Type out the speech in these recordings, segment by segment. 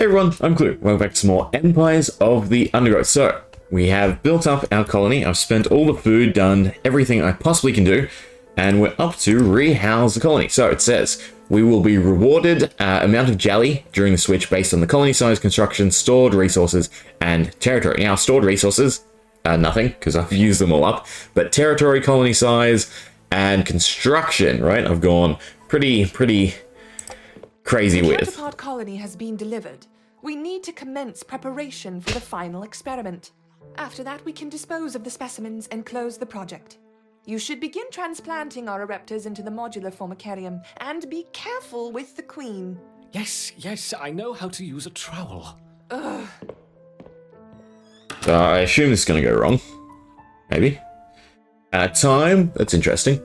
Hey everyone, I'm Kloo. Welcome back to some more Empires of the Undergrowth. So, we have built up our colony. I've spent all the food, done everything I possibly can do, and we're up to rehouse the colony. So it says, we will be rewarded amount of jelly during the switch based on the colony size, construction, stored resources, and territory. Now, stored resources, nothing, because I've used them all up, but territory, colony size, and construction, right? I've gone pretty crazy with. The counterpart colony has been delivered. We need to commence preparation for the final experiment. After that, we can dispose of the specimens and close the project. You should begin transplanting our ereptors into the modular formicarium, and be careful with the queen. Yes, I know how to use a trowel. Ugh. So I assume this is going to go wrong. Maybe. Time, that's interesting.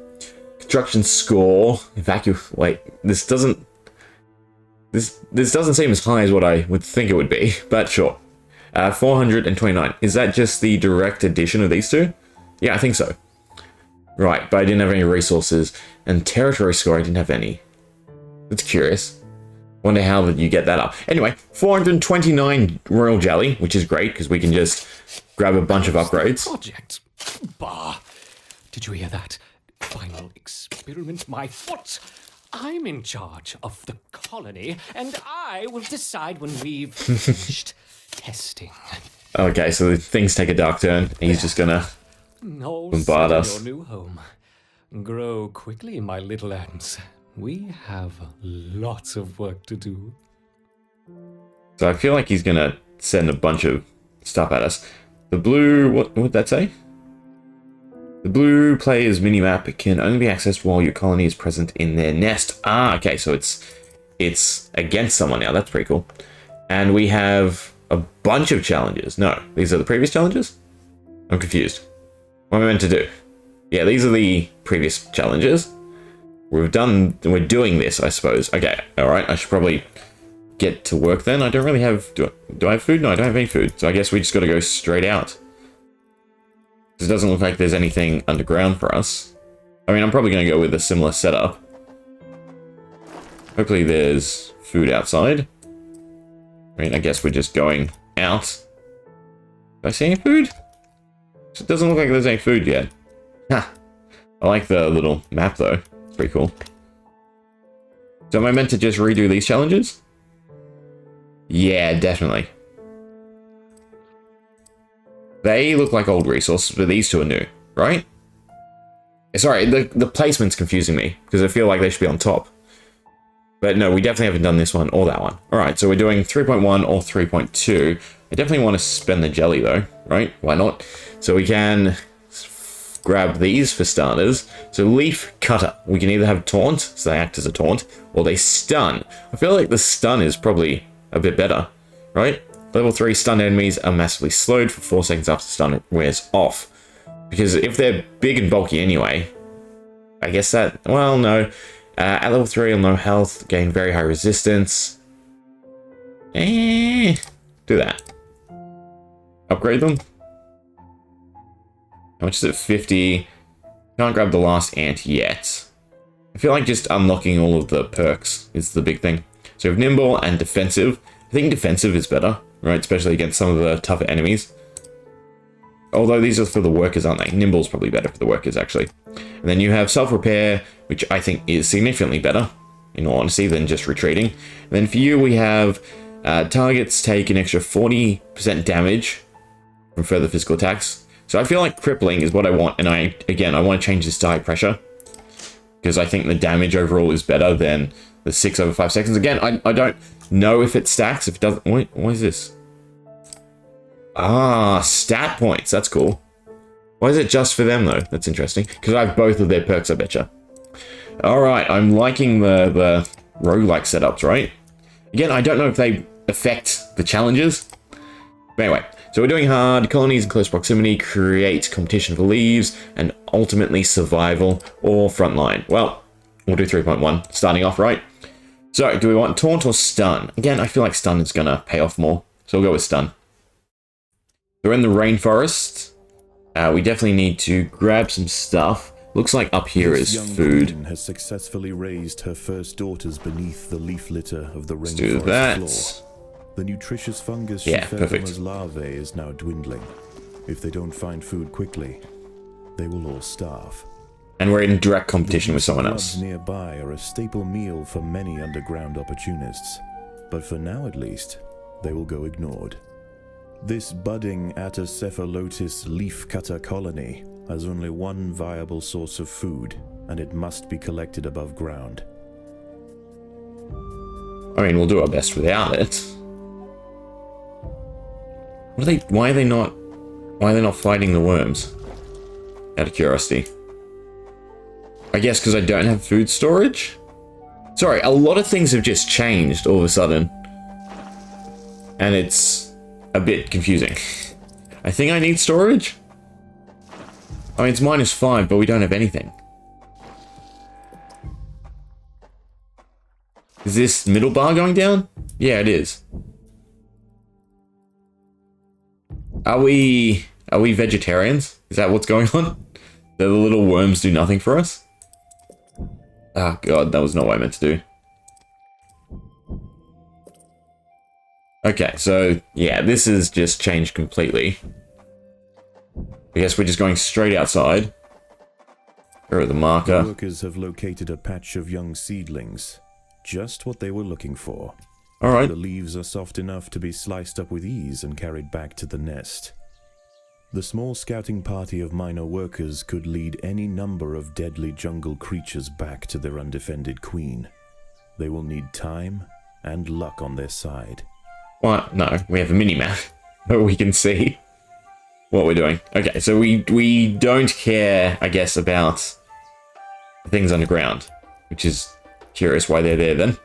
Construction score, wait, this doesn't seem as high as what I would think it would be, but sure. 429. Is that just the direct addition of these two? Yeah, I think so. Right, but I didn't have any resources, and territory score, I didn't have any. That's curious. Wonder how you get that up. Anyway, 429 royal jelly, which is great, because we can just grab a bunch of upgrades. Project. Bah. Did you hear that? Final experiment, my foot. I'm in charge of the colony, and I will decide when we've finished testing. Okay, so things take a dark turn. He's just gonna bombard us. Your new home. Grow quickly, my little ants. We have lots of work to do. So I feel like he's gonna send a bunch of stuff at us. The blue, what would that say? The blue player's minimap can only be accessed while your colony is present in their nest. Ah, okay, so it's against someone now. That's pretty cool. And we have a bunch of challenges. No, these are the previous challenges? I'm confused. What am I meant to do? Yeah, these are the previous challenges. We're doing this, I suppose. Okay, alright, I should probably get to work then. I don't really have, do I have food? No, I don't have any food. So I guess we just gotta go straight out. It doesn't look like there's anything underground for us. I mean, I'm probably going to go with a similar setup. Hopefully there's food outside. I mean, I guess we're just going out. Do I see any food? It doesn't look like there's any food yet. Ha! I like the little map though. It's pretty cool. So am I meant to just redo these challenges? Yeah, definitely. They look like old resources, but these two are new, right? Sorry, the placement's confusing me, because I feel like they should be on top. But no, we definitely haven't done this one or that one. Alright, so we're doing 3.1 or 3.2. I definitely want to spend the jelly though, right? Why not? So we can grab these for starters. So leaf cutter. We can either have taunt, so they act as a taunt, or they stun. I feel like the stun is probably a bit better, right? Level 3 stunned enemies are massively slowed for 4 seconds after stun wears off. Because if they're big and bulky anyway, I guess that, well, no. At level 3 on low health, gain very high resistance. Do that. Upgrade them. How much is it? 50. Can't grab the last ant yet. I feel like just unlocking all of the perks is the big thing. So we have nimble and defensive. I think defensive is better. Right, especially against some of the tougher enemies. Although these are for the workers, aren't they? Nimble's probably better for the workers, actually. And then you have self-repair, which I think is significantly better, in all honesty, than just retreating. And then for you, we have targets take an extra 40% damage from further physical attacks. So I feel like crippling is what I want, and I want to change this to high pressure. Because I think the damage overall is better than the 6 over 5 seconds. Again, I don't know if it stacks. If it doesn't, what is this? Ah, stat points. That's cool. Why is it just for them though? That's interesting. Because I have both of their perks, I betcha. Alright, I'm liking the roguelike setups, right? Again, I don't know if they affect the challenges. But anyway, so we're doing hard, colonies in close proximity, create competition for leaves, and ultimately survival or frontline. Well, we'll do 3.1, starting off, right? So, do we want taunt or stun? Again, I feel like stun is going to pay off more, so we'll go with stun. We're in the rainforest. We definitely need to grab some stuff. Looks like up here is food. Queen has successfully raised her first daughters beneath the leaf litter of the Let's do rainforest that. floor. The nutritious fungus Yeah, she fed perfect. them as larvae is now dwindling. If they don't find food quickly, they will all starve. And we're in direct competition with someone Grubs else. nearby are a staple meal for many underground opportunists, but for now at least, they will go ignored. This budding Atacephalotus leafcutter colony has only one viable source of food, and it must be collected above ground. I mean, we'll do our best without it. Why are they not fighting the worms? Out of curiosity. I guess because I don't have food storage? Sorry, a lot of things have just changed all of a sudden. And it's a bit confusing. I think I need storage? I mean, it's -5, but we don't have anything. Is this middle bar going down? Yeah, it is. Are we vegetarians? Is that what's going on? The little worms do nothing for us? Oh god, that was not what I meant to do. Okay, so yeah, this has just changed completely. I guess we're just going straight outside. Here are the marker. The workers have located a patch of young seedlings. Just what they were looking for. Alright. The leaves are soft enough to be sliced up with ease and carried back to the nest. The small scouting party of minor workers could lead any number of deadly jungle creatures back to their undefended queen. They will need time and luck on their side. What? No, we have a mini-map where we can see what we're doing. Okay, so we don't care, I guess, about things underground, which is curious why they're there then.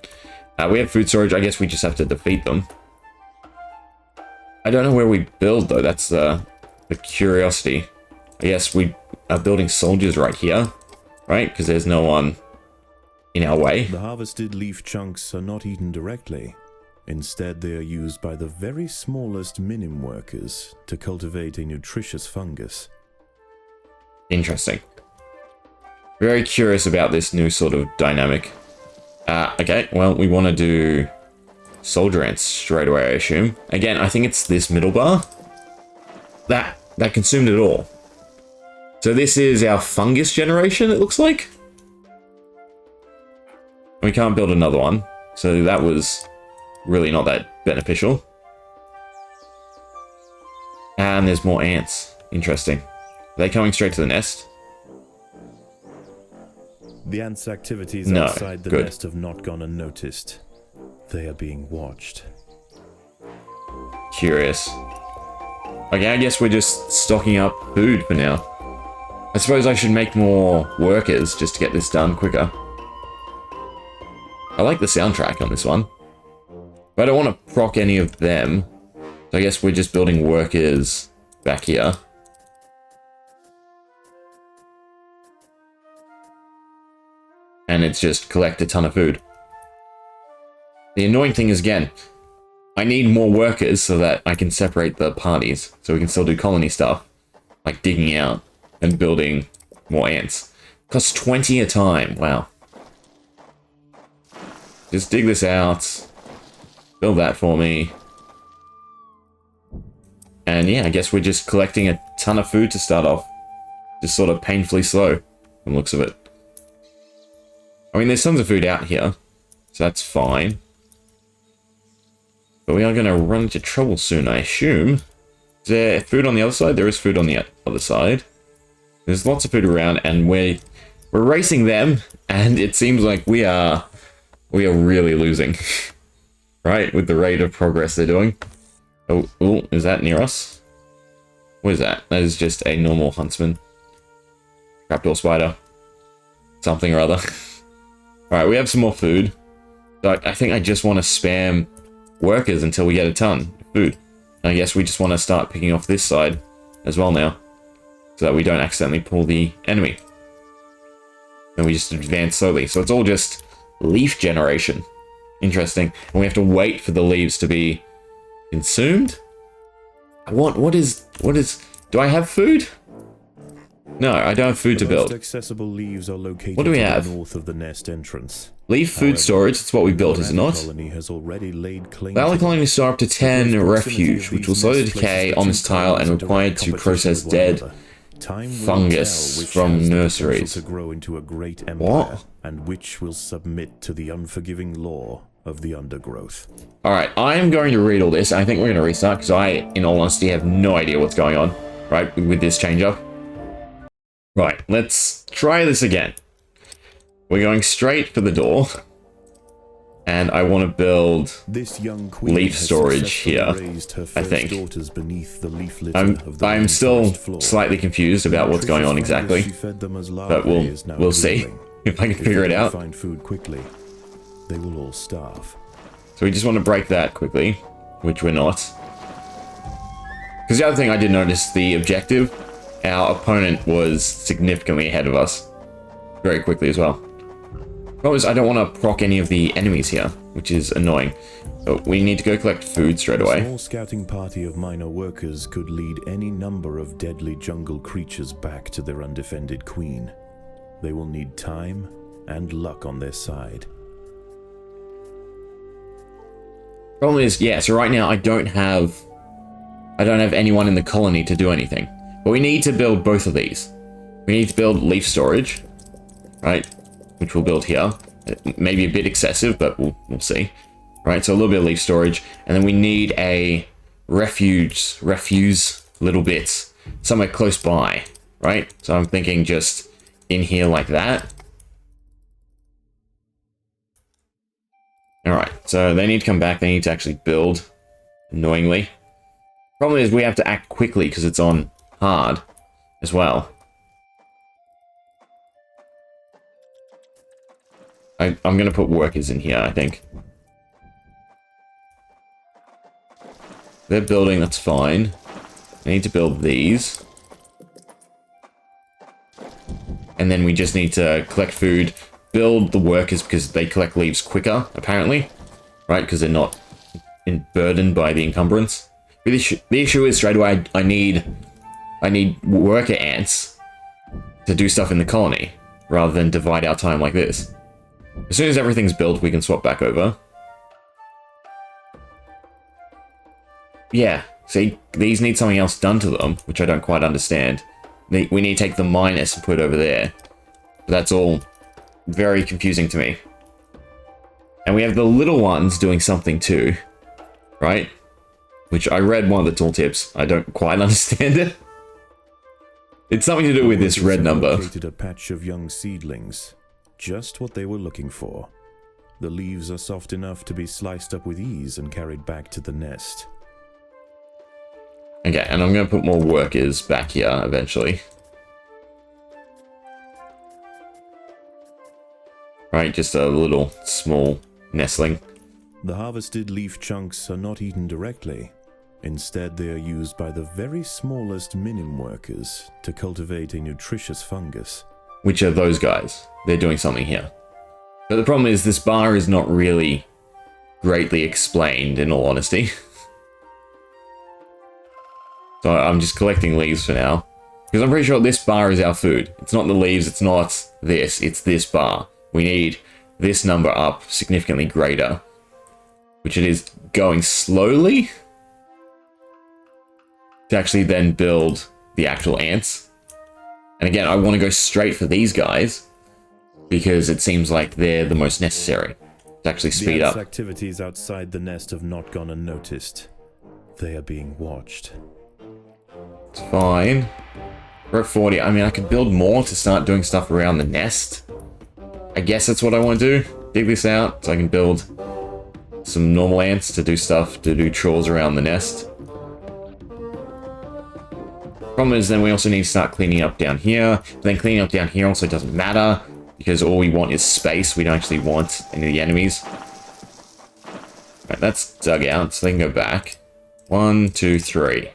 We have food storage. I guess we just have to defeat them. I don't know where we build, though. That's the curiosity. I guess we are building soldiers right here, right? Because there's no one in our way. The harvested leaf chunks are not eaten directly. Instead, they are used by the very smallest minim workers to cultivate a nutritious fungus. Interesting. Very curious about this new sort of dynamic. Okay, well, we want to do soldier ants straight away, I assume. Again, I think it's this middle bar. That consumed it all. So this is our fungus generation, it looks like. We can't build another one, so that was really not that beneficial. And there's more ants. Interesting. Are they coming straight to the nest? The ants' activities No, outside the good. nest have not gone unnoticed. They are being watched. Curious. Okay, I guess we're just stocking up food for now. I suppose I should make more workers just to get this done quicker. I like the soundtrack on this one. But I don't want to proc any of them. So I guess we're just building workers back here. And it's just collect a ton of food. The annoying thing is, again, I need more workers so that I can separate the parties. So we can still do colony stuff. Like digging out and building more ants. Costs 20 a time. Wow. Just dig this out. Build that for me. And yeah, I guess we're just collecting a ton of food to start off. Just sort of painfully slow from the looks of it. I mean, there's tons of food out here. So that's fine. But we are going to run into trouble soon, I assume. Is there food on the other side? There is food on the other side. There's lots of food around, and we're racing them, and it seems like we are really losing. Right? With the rate of progress they're doing. Oh, is that near us? What is that? That is just a normal huntsman. Trapdoor spider. Something or other. Alright, we have some more food. So I think I just want to spam workers until we get a ton of food. And I guess we just want to start picking off this side as well now. So that we don't accidentally pull the enemy. And we just advance slowly. So it's all just leaf generation. Interesting. And we have to wait for the leaves to be consumed? What is... Do I have food? No, I don't have food to The most build. accessible leaves are located What do we to the have? north of the nest entrance. Leaf food However, storage, it's what we built, is it the not? colony has already laid claim The to alley them. colony store up to 10 The close proximity refuge, of which these will slowly nest decay places on the this two tile colonies and in required direct to competition process with one dead another. Time will fungus tell which from has the nurseries. potential to grow into a great empire, What? and which will submit to the unforgiving law of the Undergrowth. Alright, I am going to read all this. I think we're going to restart, because I, in all honesty, have no idea what's going on, right, with this change up. Right, let's try this again. We're going straight for the door. And I want to build This young queen leaf has storage successfully here, raised her I first think. daughters beneath the leaf litter I'm of the I'm still rainforest floor. slightly confused about what's going on Nutritious fungus exactly, she fed them as but larvae is now we'll see dwindling. if I can If figure they it don't out. find food quickly, they will all starve. So we just want to break that quickly, which we're not. Because the other thing I did notice, the objective, our opponent was significantly ahead of us very quickly as well. Problem is, I don't want to proc any of the enemies here, which is annoying. So we need to go collect food straight A away. small scouting party of minor workers could lead any number of deadly jungle creatures back to their undefended queen. They will need time and luck on their side. Problem is, yeah, so right now I don't have anyone in the colony to do anything. But we need to build both of these. We need to build leaf storage, right? Which we'll build here. Maybe a bit excessive, but we'll see. Right, so a little bit of leaf storage. And then we need a refuse little bits somewhere close by, right? So I'm thinking just in here like that. Alright, so they need to come back. They need to actually build, annoyingly. Problem is we have to act quickly because it's on hard as well. I'm going to put workers in here, I think. They're building, that's fine. I need to build these. And then we just need to collect food, build the workers because they collect leaves quicker, apparently. Right, because they're not burdened by the encumbrance. But the issue is, straight away, I need worker ants to do stuff in the colony, rather than divide our time like this. As soon as everything's built, we can swap back over. Yeah, see, these need something else done to them, which I don't quite understand. We need to take the minus and put it over there. But that's all very confusing to me. And we have the little ones doing something too, right? Which I read one of the tooltips. I don't quite understand it. It's something to do with this red number. Located a patch of young seedlings. Just what they were looking for. The leaves are soft enough to be sliced up with ease and carried back to the nest. Okay, and I'm going to put more workers back here eventually. Right, just a little small nestling. The harvested leaf chunks are not eaten directly. Instead, they are used by the very smallest minim workers to cultivate a nutritious fungus. Which are those guys. They're doing something here. But the problem is this bar is not really greatly explained, in all honesty. So I'm just collecting leaves for now. Because I'm pretty sure this bar is our food. It's not the leaves, it's not this, it's this bar. We need this number up significantly greater. Which it is going slowly. To actually then build the actual ants. And again, I want to go straight for these guys. Because it seems like they're the most necessary. To actually speed The ants' up. activities outside the nest have not gone unnoticed. They are being watched. It's fine. We're at 40. I mean, I could build more to start doing stuff around the nest. I guess that's what I want to do. Dig this out so I can build some normal ants to do stuff, to do chores around the nest. Problem is, then we also need to start cleaning up down here. But then cleaning up down here also doesn't matter, because all we want is space. We don't actually want any of the enemies. Right, that's dug out, so they can go back. 1, 2, 3,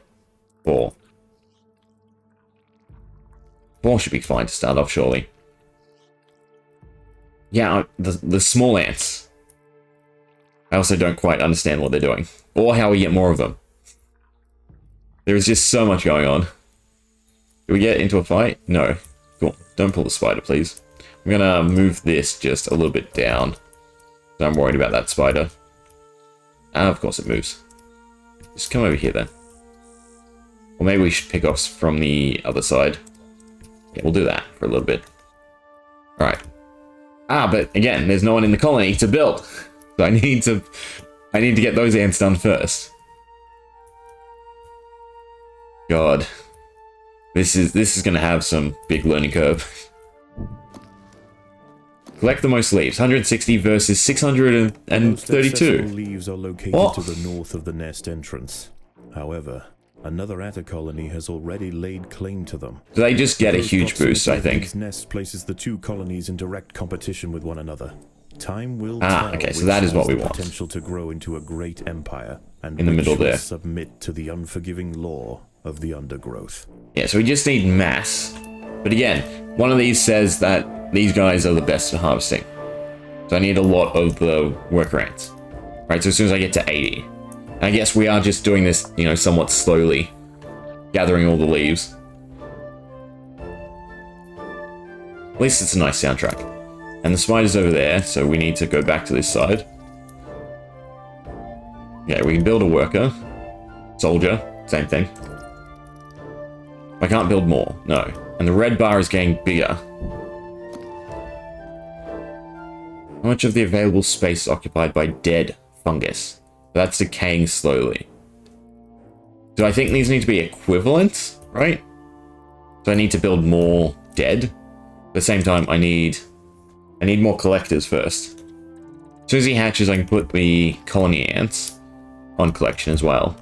4. 4 should be fine to start off, surely. Yeah, the small ants. I also don't quite understand what they're doing. Or how we get more of them. There is just so much going on. Do we get into a fight? No. Cool. Don't pull the spider, please. I'm gonna move this just a little bit down. I'm worried about that spider. Of course it moves. Just come over here then. Or maybe we should pick off from the other side. Yeah, we'll do that for a little bit. Alright. But again, there's no one in the colony to build. So I need to get those ants done first. God. This is gonna have some big learning curve. Collect the most leaves. 160 versus 632. Most leaves are located to the north of the nest entrance. However, another atta colony has already laid claim to them. So they just get a huge boost, I think. These nests places the two colonies in direct competition with one another. Time will tell. Okay, so that is what we want. Potential to grow into a great empire, and in the middle there. Submit to the unforgiving law of the Undergrowth. Yeah, so we just need mass. But again, one of these says that these guys are the best at harvesting. So I need a lot of the worker ants. Right, so as soon as I get to 80. I guess we are just doing this, you know, somewhat slowly. Gathering all the leaves. At least it's a nice soundtrack. And the spider's over there, so we need to go back to this side. Yeah, we can build a worker. Soldier, same thing. I can't build more, no. And the red bar is getting bigger. How much of the available space is occupied by dead fungus? That's decaying slowly. So I think these need to be equivalent, right? So I need to build more dead. At the same time, I need more collectors first. As soon as he hatches, I can put the colony ants on collection as well.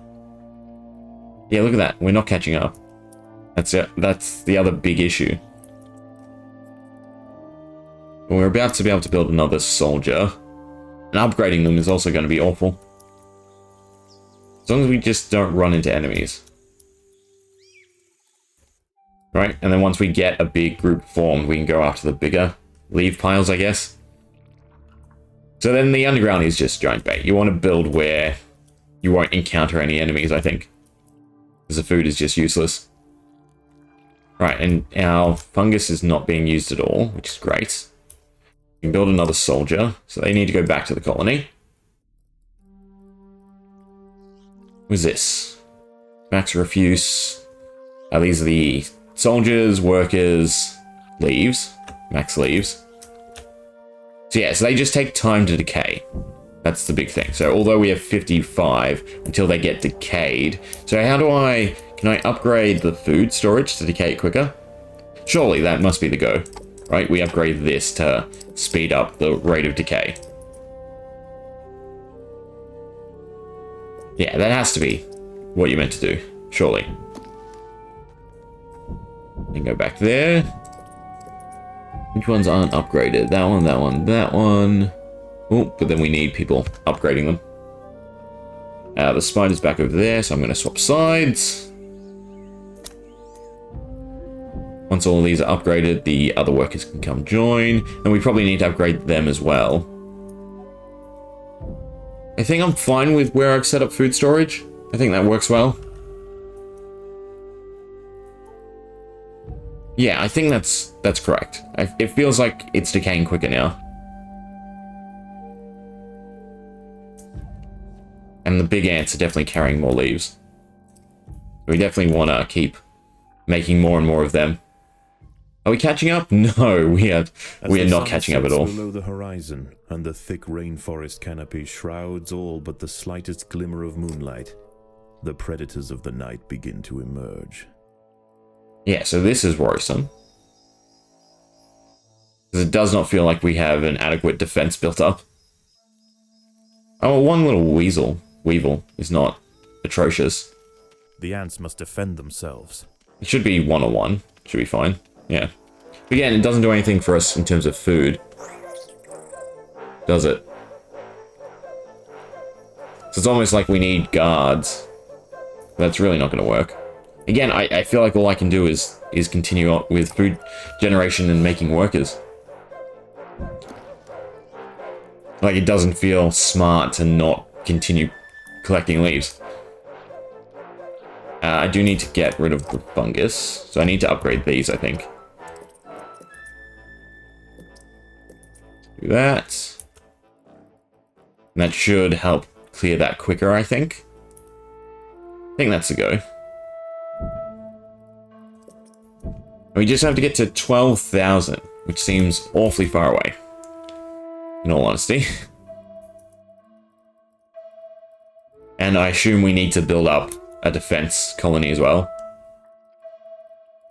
Yeah, look at that. We're not catching up. That's it. That's the other big issue. We're about to be able to build another soldier. And upgrading them is also going to be awful. As long as we just don't run into enemies. Right? And then once we get a big group formed, we can go after the bigger leaf piles, I guess. So then the underground is just giant bait. You want to build where you won't encounter any enemies, I think. Because the food is just useless. Right, and our fungus is not being used at all, which is great. We can build another soldier, so they need to go back to the colony. What's this? Max refuse. These are the soldiers, workers, leaves. Max leaves. So yeah, so they just take time to decay. That's the big thing. So although we have 55 until they get decayed. So how do can I upgrade the food storage to decay it quicker? Surely that must be the go, right? We upgrade this to speed up the rate of decay. Yeah, that has to be what you're meant to do, surely. And go back there. Which ones aren't upgraded? That one, that one, that one. Oh, but then we need people upgrading them. The spider's back over there, so I'm going to swap sides. Once all of these are upgraded, the other workers can come join. And we probably need to upgrade them as well. I think I'm fine with where I've set up food storage. I think that works well. Yeah, I think that's correct. It feels like it's decaying quicker now. And the big ants are definitely carrying more leaves. We definitely want to keep making more and more of them. Are we catching up? No, we are not catching up at all. Below the horizon, and the thick rainforest canopy shrouds all but the slightest glimmer of moonlight, the predators of the night begin to emerge. Yeah, so this is worrisome. Because it does not feel like we have an adequate defense built up. Oh, one little weevil is not atrocious. The ants must defend themselves. It should be 1-on-1. Should be fine. Yeah. But again, it doesn't do anything for us in terms of food. Does it? So it's almost like we need guards. That's really not going to work. Again, I feel like all I can do is continue on with food generation and making workers. Like, it doesn't feel smart to not continue collecting leaves. I do need to get rid of the fungus, so I need to upgrade these, I think. Do that. And that should help clear that quicker, I think. I think that's a go. We just have to get to 12,000, which seems awfully far away, in all honesty. And I assume we need to build up a defense colony as well.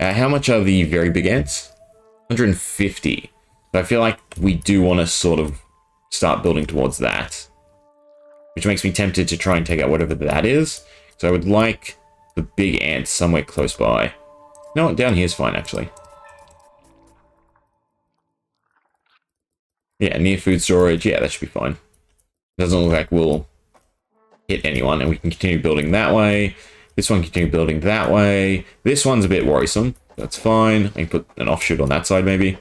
How much are the very big ants? 150. So I feel like we do want to sort of start building towards that. Which makes me tempted to try and take out whatever that is. So I would like the big ants somewhere close by. No, down here is fine, actually. Yeah, near food storage. Yeah, that should be fine. Doesn't look like we'll hit anyone, and we can continue building that way. This one continue building that way. This one's a bit worrisome. That's fine. I can put an offshoot on that side, maybe.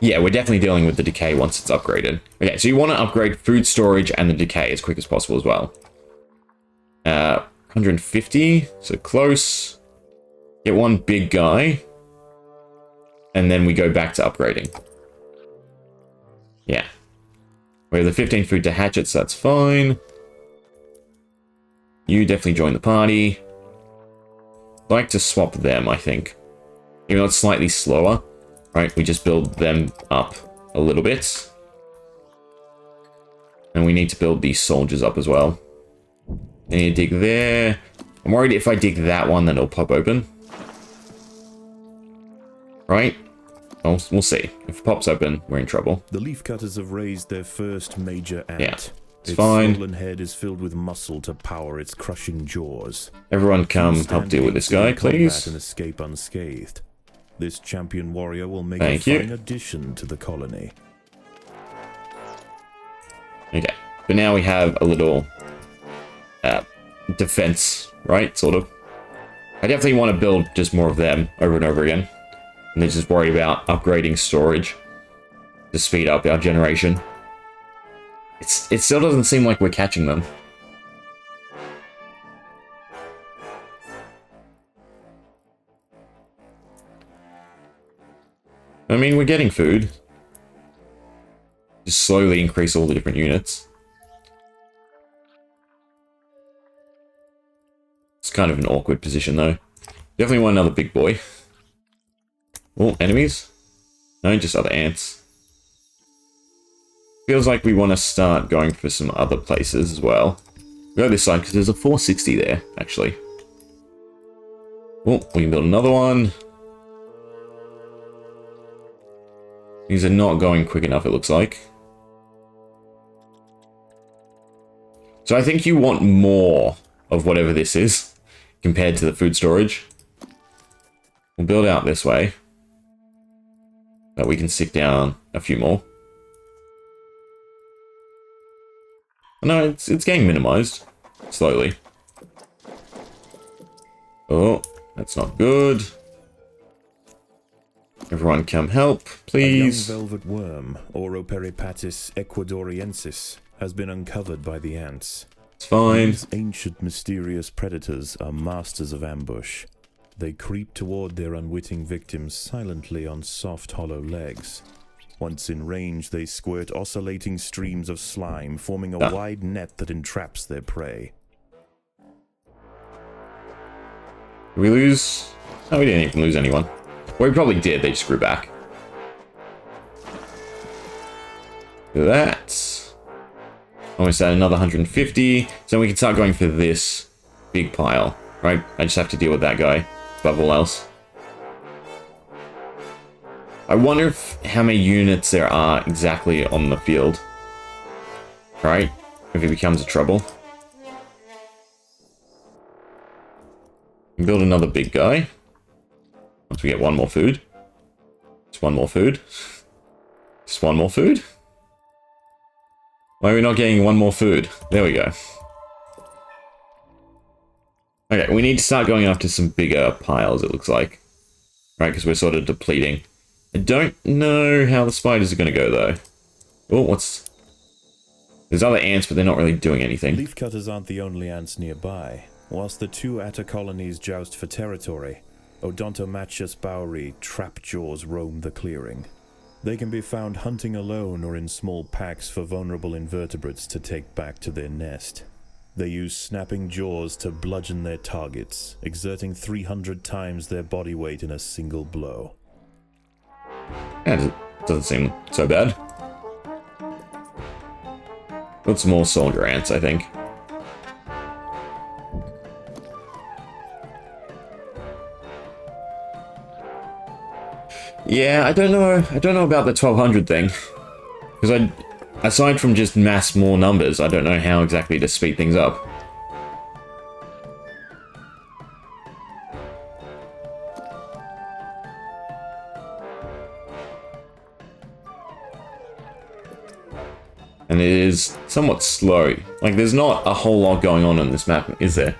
Yeah, we're definitely dealing with the decay once it's upgraded. Okay, so you want to upgrade food storage and the decay as quick as possible as well. 150, so close. Get one big guy. And then we go back to upgrading. Yeah. We have the 15 food to hatchets, so that's fine. You definitely join the party. I'd like to swap them, I think. Even though it's slightly slower. Right, we just build them up a little bit. And we need to build these soldiers up as well. I need to dig there. I'm worried if I dig that one, then it'll pop open. Right? Well, we'll see. If it pops open, we're in trouble. The leaf cutters have raised their first major ant. Yeah, it's its fine. swollen head is filled with muscle to power its crushing jaws. Everyone come help deal with this guy, please. And escape unscathed. This champion warrior will make Thank a you. fine addition to the colony. Okay, but now we have a little defense, right? Sort of. I definitely want to build just more of them over and over again. And then just worry about upgrading storage to speed up our generation. It still doesn't seem like we're catching them. I mean, we're getting food. Just slowly increase all the different units. It's kind of an awkward position, though. Definitely want another big boy. Oh, enemies? No, just other ants. Feels like we want to start going for some other places as well. Go this side, because there's a 460 there, actually. Oh, we can build another one. These are not going quick enough, it looks like. So I think you want more of whatever this is compared to the food storage. We'll build out this way. But we can stick down a few more. No, it's getting minimized. Slowly. Oh, that's not good. Everyone come help, please. A young velvet worm, Oroperipatis ecuadoriensis, has been uncovered by the ants. It's fine. These ancient mysterious predators are masters of ambush. They creep toward their unwitting victims silently on soft, hollow legs. Once in range, they squirt oscillating streams of slime, forming a wide net that entraps their prey. Did we lose? No, we didn't even lose anyone. Well, we probably did, they just grew back. Do that. Almost at another 150. So we can start going for this big pile, right? I just have to deal with that guy above all else. I wonder how many units there are exactly on the field. Right? If it becomes a trouble. Build another big guy. Once we get one more food. Just one more food. Just one more food. Why are we not getting one more food? There we go. Okay, we need to start going after some bigger piles, it looks like. Right, because we're sort of depleting. I don't know how the spiders are going to go, though. Oh, what's... There's other ants, but they're not really doing anything. Leafcutters aren't the only ants nearby. Whilst the two atta colonies joust for territory, Odontomachus bowery trapjaws roam the clearing. They can be found hunting alone or in small packs for vulnerable invertebrates to take back to their nest. They use snapping jaws to bludgeon their targets, exerting 300 times their body weight in a single blow. Yeah, it doesn't seem so bad. Got some more soldier ants, I think. Yeah, I don't know about the 1200 thing. Because aside from just mass more numbers, I don't know how exactly to speed things up. And it is somewhat slow. Like, there's not a whole lot going on this map, is there?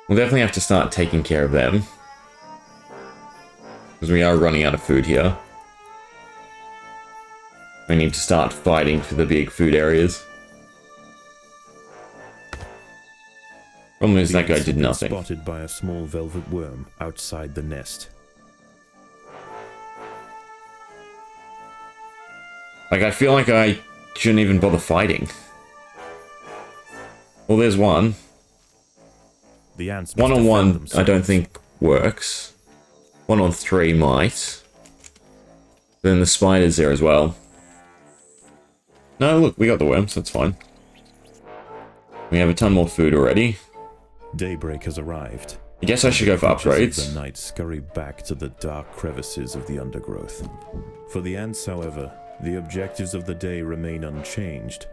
We'll definitely have to start taking care of them. Because we are running out of food here. We need to start fighting for the big food areas. Problem is that guy did nothing. Spotted by a small velvet worm outside the nest. Like, I feel like I shouldn't even bother fighting. Well, there's one. The ants One-on-one, I don't think works. 1-on-3 might. Then the spider's there as well. No, look, we got the worms, that's fine. We have a ton more food already. Daybreak has arrived. I guess I should go for Creatures of upgrades. the night scurry back to the dark crevices of the undergrowth. For the ants, however, the objectives of the day remain unchanged.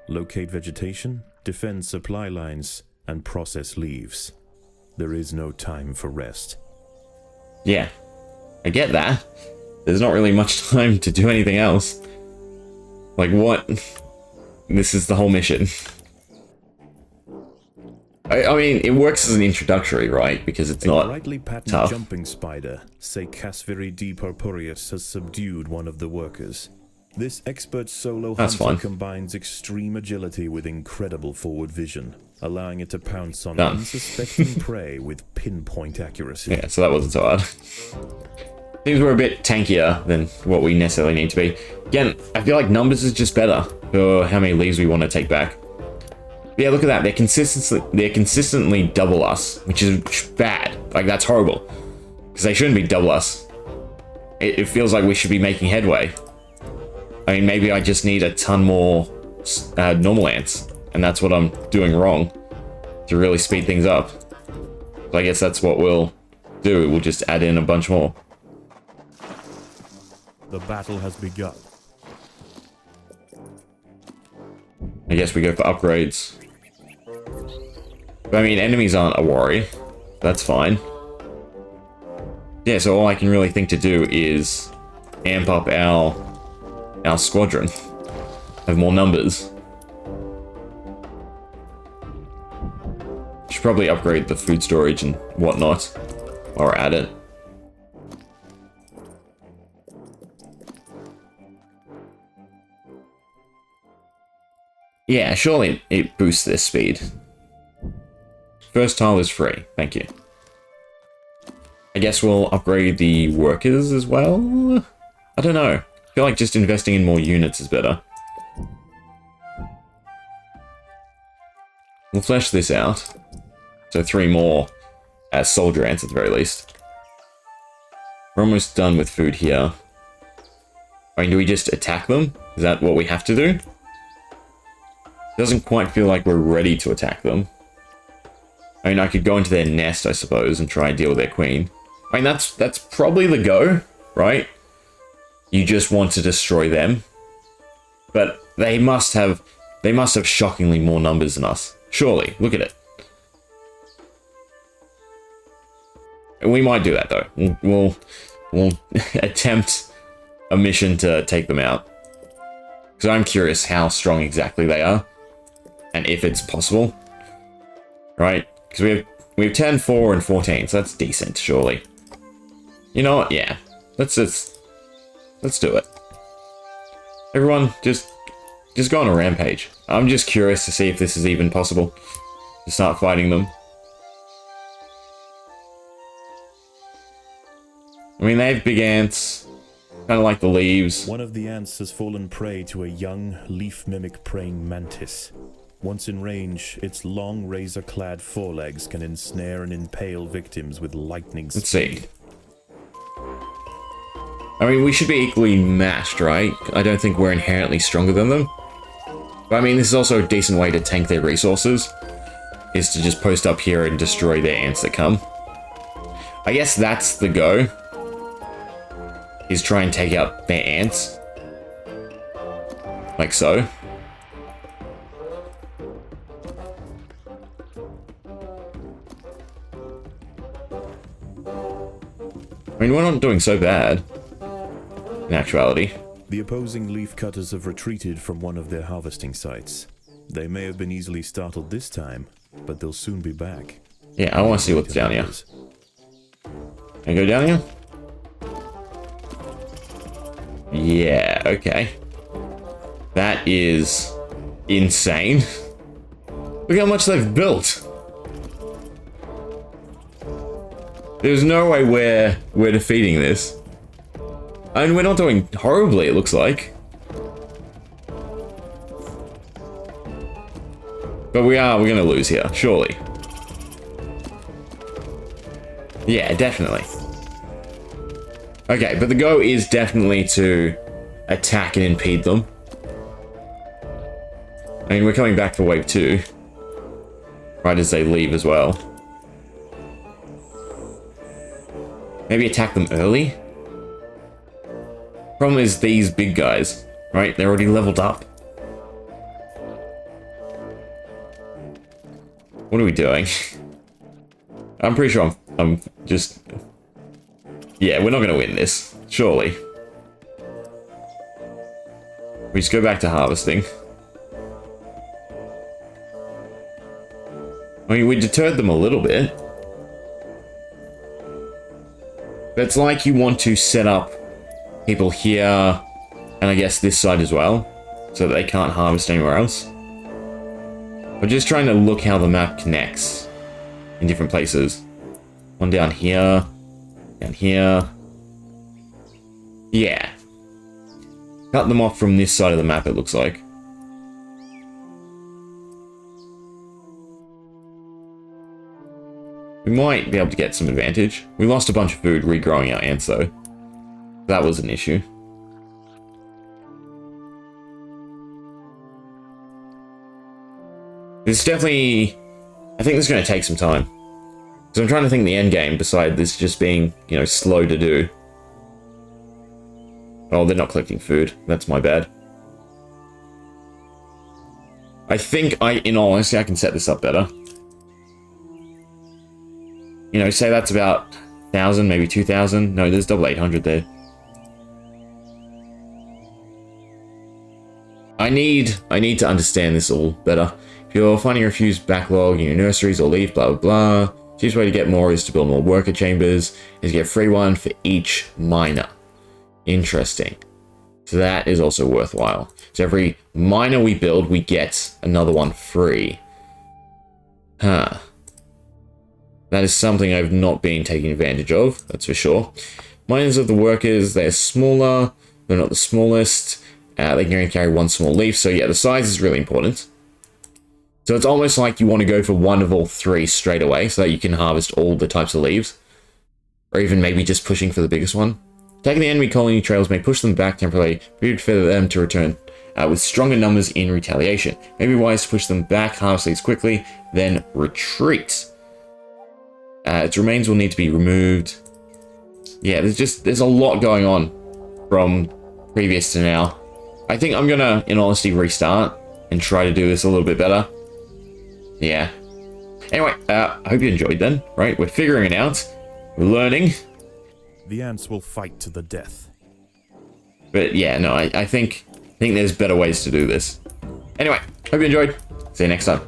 Locate vegetation, defend supply lines, and process leaves. There is no time for rest. Yeah, I get that. There's not really much time to do anything else. Like, what? This is the whole mission. I mean, it works as an introductory, right? Because it's not brightly patterned tough. jumping spider, Secasviri D. purpureus, has subdued one of the workers. This expert solo That's hunter fine. combines extreme agility with incredible forward vision, allowing it to pounce on Done. unsuspecting prey with pinpoint accuracy. Yeah, so that wasn't so hard. Seems we're a bit tankier than what we necessarily need to be. Again, I feel like numbers is just better for how many leaves we want to take back. But yeah, look at that. They're consistently double us, which is bad. Like, that's horrible. Because they shouldn't be double us. It feels like we should be making headway. I mean, maybe I just need a ton more normal ants. And that's what I'm doing wrong to really speed things up. So I guess that's what we'll do. We'll just add in a bunch more. The battle has begun. I guess we go for upgrades. But I mean, enemies aren't a worry. That's fine. Yeah, so all I can really think to do is amp up our squadron. Have more numbers. Should probably upgrade the food storage and whatnot while we're at it. Yeah, surely it boosts their speed. First tile is free, thank you. I guess we'll upgrade the workers as well? I don't know. I feel like just investing in more units is better. We'll flesh this out. So 3 more as soldier ants at the very least. We're almost done with food here. I mean, do we just attack them? Is that what we have to do? Doesn't quite feel like we're ready to attack them. I mean, I could go into their nest, I suppose, and try and deal with their queen. I mean, that's probably the go, right? You just want to destroy them. But they must have shockingly more numbers than us. Surely, look at it. We might do that though. We'll attempt a mission to take them out. Because I'm curious how strong exactly they are. And if it's possible. Right? Because we have 10, 4, and 14, so that's decent, surely. You know what? Yeah. Let's do it. Everyone, just go on a rampage. I'm just curious to see if this is even possible to start fighting them. I mean, they have big ants, kind of like the leaves. One of the ants has fallen prey to a young, leaf-mimic praying mantis. Once in range, its long, razor-clad forelegs can ensnare and impale victims with lightning speed. Let's see. I mean, we should be equally matched, right? I don't think we're inherently stronger than them. But I mean, this is also a decent way to tank their resources, is to just post up here and destroy their ants that come. I guess that's the go, is try and take out their ants. Like so. I mean, we're not doing so bad, in actuality. The opposing leaf cutters have retreated from one of their harvesting sites. They may have been easily startled this time, but they'll soon be back. Yeah, I want to see what's down here. Can I go down here? Yeah, okay. That is insane. Look how much they've built. There's no way we're defeating this. I mean, we're not doing horribly, it looks like. But we're gonna lose here, surely. Yeah, definitely. Okay, but the go is definitely to attack and impede them. I mean, we're coming back for wave 2. Right as they leave as well. Maybe attack them early? Problem is these big guys, right? They're already leveled up. What are we doing? I'm pretty sure I'm just... Yeah, we're not going to win this, surely. We just go back to harvesting. I mean, we deterred them a little bit. But it's like you want to set up people here, and I guess this side as well, so that they can't harvest anywhere else. We're just trying to look how the map connects in different places. One down here, down here. Yeah. Cut them off from this side of the map, it looks like. We might be able to get some advantage. We lost a bunch of food regrowing our ants, though. That was an issue. This definitely... I think this is going to take some time. Because I'm trying to think the end game, beside this just being, you know, slow to do. Oh, they're not collecting food. That's my bad. I think in all honesty, I can set this up better. You know, say that's about 1,000, maybe 2,000. No, there's double 800 there. I need to understand this all better. If you're finding a refused backlog in your nurseries or leaf, blah, blah, blah. The cheapest way to get more is to build more worker chambers, is to get a free one for each miner. Interesting. So that is also worthwhile. So every miner we build, we get another one free. Huh. That is something I've not been taking advantage of, that's for sure. Miners of the workers, they're smaller, they're not the smallest. They can only carry one small leaf, so yeah, the size is really important. So it's almost like you want to go for one of all three straight away, so that you can harvest all the types of leaves. Or even maybe just pushing for the biggest one. Attacking the enemy colony trails may push them back temporarily, but you'd for them to return with stronger numbers in retaliation. Maybe wise to push them back, harvest these quickly, then retreat. Its remains will need to be removed. Yeah, there's a lot going on from previous to now. I think I'm gonna, in honesty, restart and try to do this a little bit better. Yeah. Anyway, I hope you enjoyed then, right? We're figuring it out. We're learning. The ants will fight to the death. But yeah, no, I think there's better ways to do this. Anyway, hope you enjoyed. See you next time.